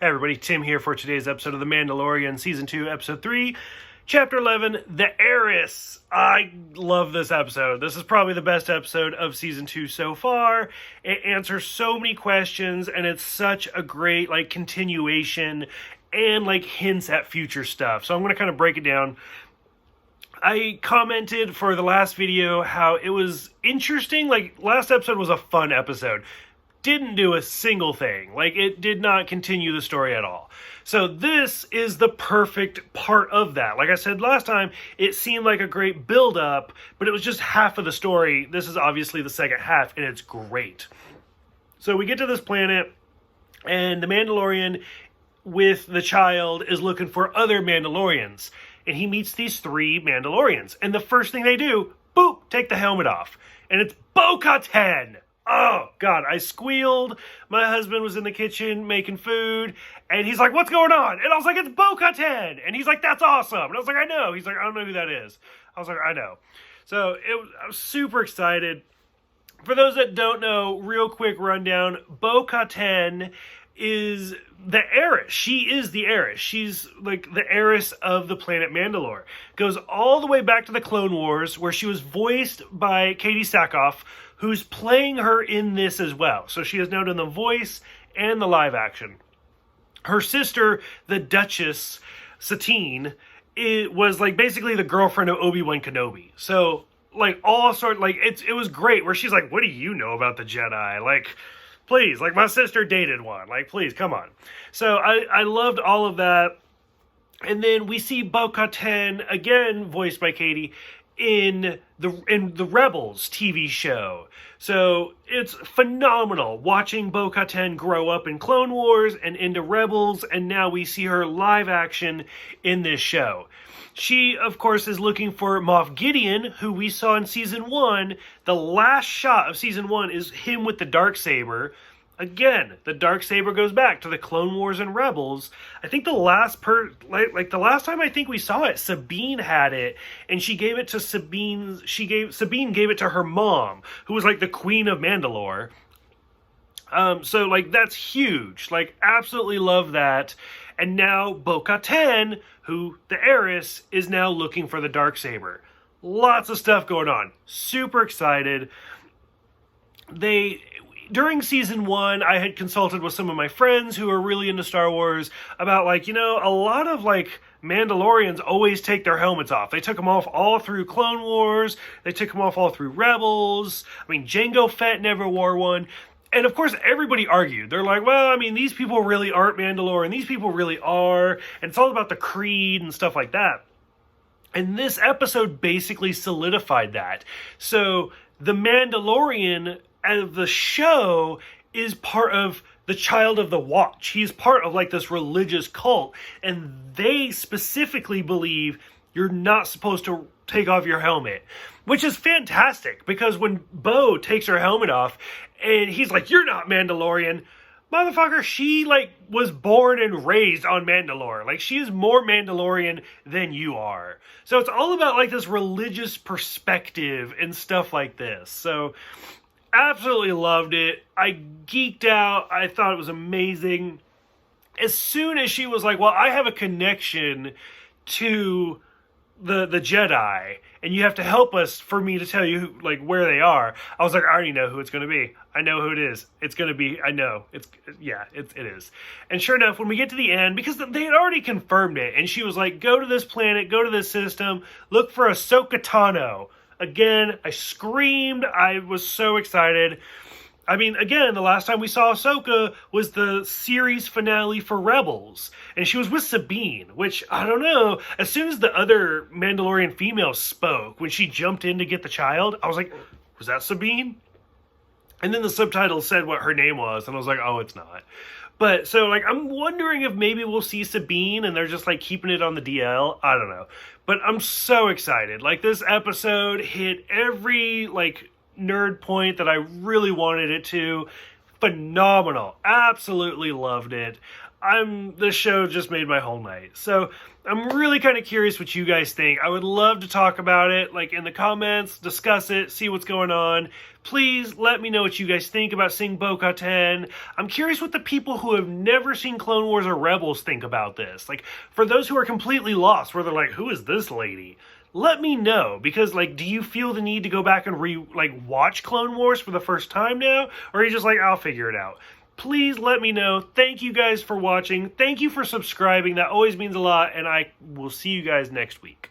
Hey everybody, Tim here for today's episode of The Mandalorian, Season 2, Episode 3, Chapter 11, The Heiress. I love this episode. This is probably the best episode of Season 2 so far. It answers so many questions, and it's such a great, continuation and, hints at future stuff. So I'm going to kind of break it down. I commented for the last video how it was interesting. Last episode was a fun episode. Didn't do a single thing. It did not continue the story at all. So this is the perfect part of that. Like I said last time, it seemed like a great build-up, but it was just half of the story. This is obviously the second half, and it's great. So we get to this planet, and the Mandalorian with the child is looking for other Mandalorians. And he meets these three Mandalorians. And the first thing they do, boop, take the helmet off. And it's Bo Katan. Oh, God, I squealed. My husband was in the kitchen making food, and he's like, what's going on? And I was like, it's Bo Katan. And he's like, that's awesome. And I was like, I know. He's like, I don't know who that is. I was like, I know. So I was super excited. For those that don't know, real quick rundown, Bo Katan is the heiress. She is the heiress. She's the heiress of the planet Mandalore. Goes all the way back to the Clone Wars, where she was voiced by Katie Sackhoff, who's playing her in this as well. So she is now done the voice and the live action. Her sister, the Duchess Satine, it was basically the girlfriend of Obi-Wan Kenobi. So it was great, where she's like, what do you know about the Jedi? Please, my sister dated one. Please, come on. So I loved all of that. And then we see Bo Katan, again, voiced by Katie, in the Rebels TV show. So it's phenomenal watching Bo Katan grow up in Clone Wars and into Rebels, and now we see her live action in this show. She, of course, is looking for Moff Gideon, who we saw in Season 1. The last shot of Season 1 is him with the Darksaber. Again, the Darksaber goes back to the Clone Wars and Rebels. I think the last the last time I think we saw it, Sabine had it, and she gave it to Sabine. Sabine gave it to her mom, who was the Queen of Mandalore. So that's huge. Absolutely love that. And now Bo Katan, who the heiress, is now looking for the Darksaber. Lots of stuff going on. Super excited. During Season 1, I had consulted with some of my friends who are really into Star Wars about, a lot of, Mandalorians always take their helmets off. They took them off all through Clone Wars. They took them off all through Rebels. Jango Fett never wore one. And, of course, everybody argued. They're like, well, these people really aren't Mandalorian. These people really are. And it's all about the creed and stuff like that. And this episode basically solidified that. So, the Mandalorian of the show is part of the Child of the Watch. He's part of this religious cult, and they specifically believe you're not supposed to take off your helmet, which is fantastic, because when Bo takes her helmet off and he's like, you're not Mandalorian, motherfucker, she was born and raised on Mandalore. She is more Mandalorian than you are. So it's all about this religious perspective and stuff like this. So absolutely loved it. I geeked out. I thought it was amazing. As soon as she was like, well, I have a connection to the Jedi, and you have to help us for me to tell you where they are. I was like, I already know who it's going to be. I know who it is. It's going to be, I know. It is. And sure enough, when we get to the end, because they had already confirmed it, and she was like, go to this planet, go to this system, look for Ahsoka Tano. Again, I screamed. I was so excited. Again, the last time we saw Ahsoka was the series finale for Rebels. And she was with Sabine, which, I don't know. As soon as the other Mandalorian female spoke, when she jumped in to get the child, I was like, was that Sabine? And then the subtitles said what her name was, and I was like, oh, it's not. But, so, I'm wondering if maybe we'll see Sabine, and they're just, keeping it on the DL. I don't know. But I'm so excited. This episode hit every, nerd point that I really wanted it to. Phenomenal. Absolutely loved it. this show just made my whole night. So I'm really kind of curious what you guys think. I would love to talk about it, like in the comments, discuss it, see what's going on. Please let me know what you guys think about seeing Bo Katan. I'm curious what the people who have never seen Clone Wars or Rebels think about this. Like, for those who are completely lost, where they're like, who is this lady? Let me know, because, like, do you feel the need to go back and watch Clone Wars for the first time now? Or are you just like, I'll figure it out? Please let me know. Thank you guys for watching. Thank you for subscribing. That always means a lot, and I will see you guys next week.